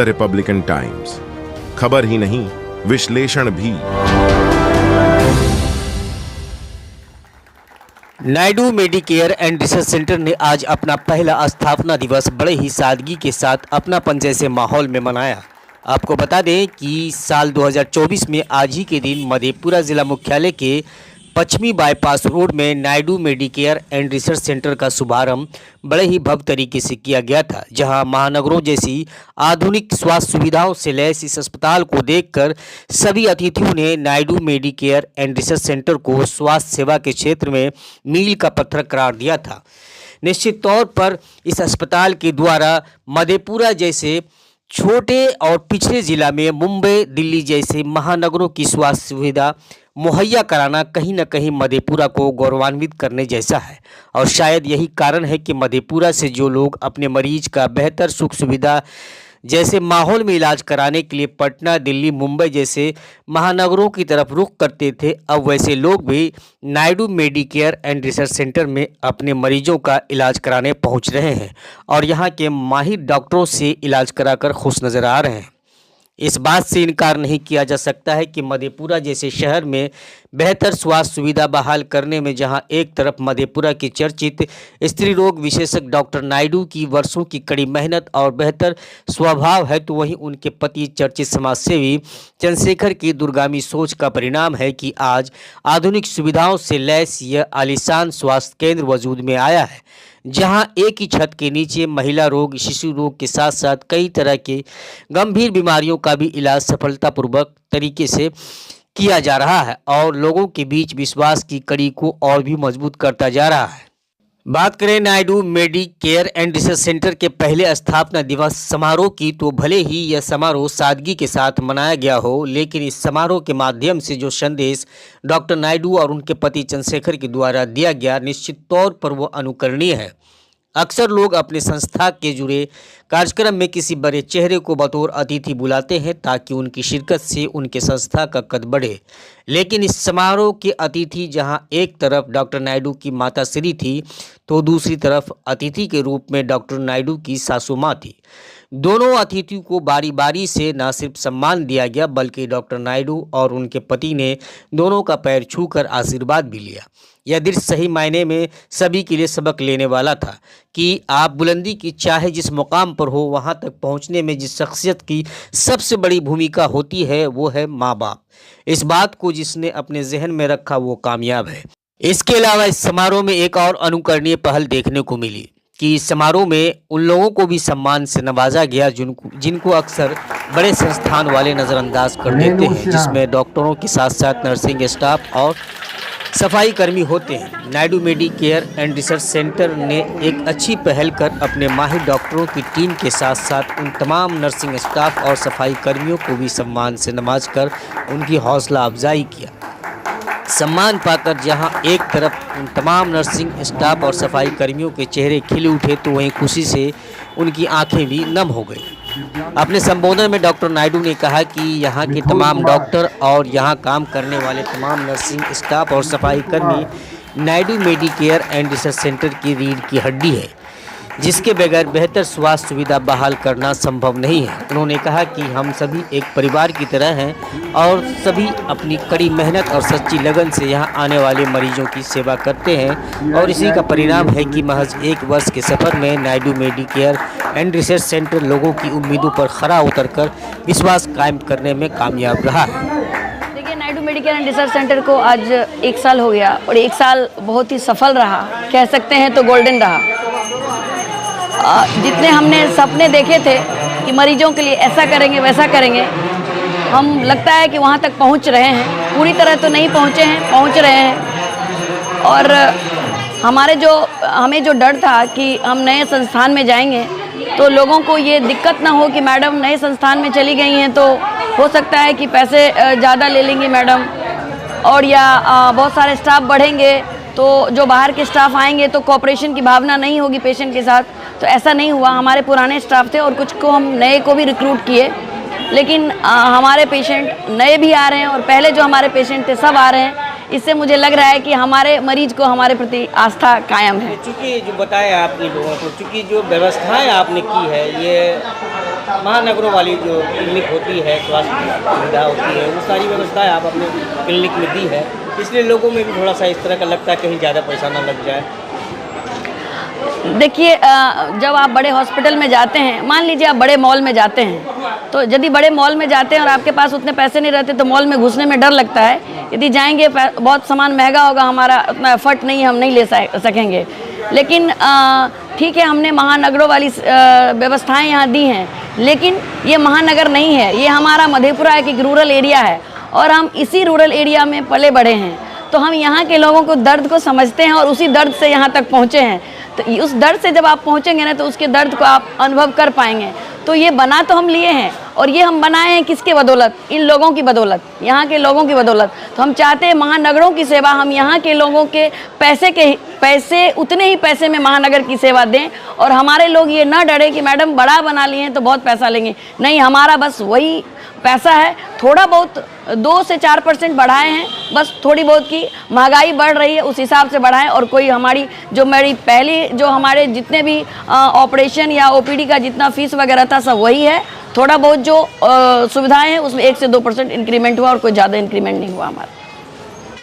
The Republican times, खबर ही नहीं विश्लेषण भी। Naidu Medicare and research centre ने आज अपना पहला स्थापना दिवस बड़े ही सादगी के साथ अपनापन जैसे माहौल में मनाया। आपको बता दें कि साल 2024 में आज ही के दिन मधेपुरा जिला मुख्यालय के पश्चिमी बाईपास रोड में Naidu Medicare and research centre का शुभारंभ बड़े ही भव्य तरीके से किया गया था, जहां महानगरों जैसी आधुनिक स्वास्थ्य सुविधाओं से लैस इस अस्पताल को देखकर सभी अतिथियों ने Naidu Medicare and research centre को स्वास्थ्य सेवा के क्षेत्र में मील का पत्थर करार दिया था। निश्चित तौर पर इस अस्पताल के द्वारा मधेपुरा जैसे छोटे और पिछड़े जिला में मुंबई, दिल्ली जैसे महानगरों की स्वास्थ्य सुविधा मुहैया कराना कहीं न कहीं मधेपुरा को गौरवान्वित करने जैसा है। और शायद यही कारण है कि मधेपुरा से जो लोग अपने मरीज का बेहतर सुख सुविधा जैसे माहौल में इलाज कराने के लिए पटना, दिल्ली, मुंबई जैसे महानगरों की तरफ रुख करते थे, अब वैसे लोग भी Naidu Medicare and research centre में अपने मरीजों का इलाज कराने पहुंच रहे हैं और यहां के माहिर डॉक्टरों से इलाज कराकर खुश नज़र आ रहे हैं। इस बात से इनकार नहीं किया जा सकता है कि मधेपुरा जैसे शहर में बेहतर स्वास्थ्य सुविधा बहाल करने में जहां एक तरफ मधेपुरा के चर्चित स्त्री रोग विशेषज्ञ डॉक्टर नायडू की वर्षों की कड़ी मेहनत और बेहतर स्वभाव है, तो वहीं उनके पति चर्चित समाजसेवी चंद्रशेखर की दूरगामी सोच का परिणाम है कि आज आधुनिक सुविधाओं से लैस यह आलीशान स्वास्थ्य केंद्र वजूद में आया है, जहां एक ही छत के नीचे महिला रोग, शिशु रोग के साथ साथ कई तरह के गंभीर बीमारियों का भी इलाज सफलतापूर्वक तरीके से किया जा रहा है और लोगों के बीच विश्वास की कड़ी को और भी मजबूत करता जा रहा है। बात करें Naidu Medicare and research centre के पहले स्थापना दिवस समारोह की, तो भले ही यह समारोह सादगी के साथ मनाया गया हो, लेकिन इस समारोह के माध्यम से जो संदेश डॉक्टर नायडू और उनके पति चंद्रशेखर के द्वारा दिया गया, निश्चित तौर पर वो अनुकरणीय है। अक्सर लोग अपने संस्था के जुड़े कार्यक्रम में किसी बड़े चेहरे को बतौर अतिथि बुलाते हैं ताकि उनकी शिरकत से उनके संस्था का कद बढ़े, लेकिन इस समारोह के अतिथि जहां एक तरफ डॉक्टर नायडू की माता श्री थी, तो दूसरी तरफ अतिथि के रूप में डॉक्टर नायडू की सासू माँ थी। दोनों अतिथियों को बारी बारी से न सिर्फ सम्मान दिया गया, बल्कि डॉक्टर नायडू और उनके पति ने दोनों का पैर छूकर आशीर्वाद भी लिया। यह दृश्य सही मायने में सभी के लिए सबक लेने वाला था कि आप बुलंदी की चाहे जिस मुकाम पर हो, वहां तक पहुंचने में जिस शख्सियत की सबसे बड़ी भूमिका होती है वो है माँ बाप। इस बात को जिसने अपने जहन में रखा वो कामयाब है। इसके अलावा इस समारोह में एक और अनुकरणीय पहल देखने को मिली कि इस समारोह में उन लोगों को भी सम्मान से नवाजा गया जिनको अक्सर बड़े संस्थान वाले नज़रअंदाज कर देते हैं, जिसमें डॉक्टरों के साथ साथ नर्सिंग स्टाफ और सफाई कर्मी होते हैं। Naidu Medicare and research centre ने एक अच्छी पहल कर अपने माहिर डॉक्टरों की टीम के साथ साथ उन तमाम नर्सिंग स्टाफ और सफाई कर्मियों को भी सम्मान से नवाजकर उनकी हौसला अफजाई किया। सम्मान पाकर जहां एक तरफ उन तमाम नर्सिंग स्टाफ और सफाई कर्मियों के चेहरे खिले उठे, तो वहीं खुशी से उनकी आंखें भी नम हो गई। अपने संबोधन में डॉक्टर नायडू ने कहा कि यहाँ के तमाम डॉक्टर और यहाँ काम करने वाले तमाम नर्सिंग स्टाफ और सफाई कर्मी Naidu Medicare and research centre की रीढ़ की हड्डी है, जिसके बगैर बेहतर स्वास्थ्य सुविधा बहाल करना संभव नहीं है। उन्होंने कहा कि हम सभी एक परिवार की तरह हैं और सभी अपनी कड़ी मेहनत और सच्ची लगन से यहाँ आने वाले मरीजों की सेवा करते हैं और इसी का परिणाम है कि महज एक वर्ष के सफ़र में Naidu Medicare and research centre लोगों की उम्मीदों पर खरा उतरकर विश्वास कायम करने में कामयाब रहा है। देखिए, Naidu Medicare and research centre को आज 1 साल हो गया और 1 साल बहुत ही सफल रहा, कह सकते हैं तो गोल्डन रहा। जितने हमने सपने देखे थे कि मरीजों के लिए ऐसा करेंगे वैसा करेंगे, हम लगता है कि वहाँ तक पहुँच रहे हैं। पूरी तरह तो नहीं पहुँचे हैं, पहुँच रहे हैं। और हमें जो डर था कि हम नए संस्थान में जाएंगे तो लोगों को ये दिक्कत ना हो कि मैडम नए संस्थान में चली गई हैं तो हो सकता है कि पैसे ज़्यादा ले लेंगी मैडम, और या बहुत सारे स्टाफ बढ़ेंगे तो जो बाहर के स्टाफ आएंगे तो कोऑपरेशन की भावना नहीं होगी पेशेंट के साथ। तो ऐसा नहीं हुआ। हमारे पुराने स्टाफ थे और कुछ को हम नए को भी रिक्रूट किए, लेकिन हमारे पेशेंट नए भी आ रहे हैं और पहले जो हमारे पेशेंट थे सब आ रहे हैं। इससे मुझे लग रहा है कि हमारे मरीज को हमारे प्रति आस्था कायम है। चूँकि जो बताया आपने लोगों को, चूँकि जो व्यवस्थाएं आपने की है, ये महानगरों वाली जो क्लिनिक होती है, स्वास्थ्य सुविधा होती है, वो सारी व्यवस्थाएं आप अपने क्लिनिक में दी है, इसलिए लोगों में भी थोड़ा सा इस तरह का लगता है कहीं ज़्यादा पैसा ना लग जाए। देखिए, जब आप बड़े हॉस्पिटल में जाते हैं, मान लीजिए आप बड़े मॉल में जाते हैं, तो यदि बड़े मॉल में जाते हैं और आपके पास उतने पैसे नहीं रहते तो मॉल में घुसने में डर लगता है। यदि जाएंगे बहुत सामान महंगा होगा, हमारा उतना एफर्ट नहीं है, हम नहीं ले सकेंगे। लेकिन ठीक है, हमने महानगरों वाली व्यवस्थाएं यहाँ दी हैं, लेकिन ये महानगर नहीं है, ये हमारा मधेपुरा एक रूरल एरिया है और हम इसी रूरल एरिया में पले बड़े हैं, तो हम यहाँ के लोगों को दर्द को समझते हैं और उसी दर्द से यहाँ तक पहुँचे हैं। तो उस दर्द से जब आप पहुँचेंगे ना, तो उसके दर्द को आप अनुभव कर पाएंगे। तो ये बना तो हम लिए हैं, और ये हम बनाए हैं किसके बदौलत? इन लोगों की बदौलत, यहाँ के लोगों की बदौलत। तो हम चाहते हैं महानगरों की सेवा हम यहाँ के लोगों के पैसे उतने ही पैसे में महानगर की सेवा दें, और हमारे लोग ये ना डरे कि मैडम बड़ा बना लिए हैं तो बहुत पैसा लेंगे। नहीं, हमारा बस वही पैसा है, थोड़ा बहुत 2 से 4% बढ़ाए हैं, बस थोड़ी बहुत की महंगाई बढ़ रही है उस हिसाब से बढ़ाएं। और कोई हमारी मेरी पहली जो हमारे जितने भी ऑपरेशन या ओपीडी का जितना फीस वगैरह था सब वही है। थोड़ा बहुत जो सुविधाएं हैं उसमें 1 से 2% इंक्रीमेंट हुआ और कोई ज़्यादा इंक्रीमेंट नहीं हुआ हमारा।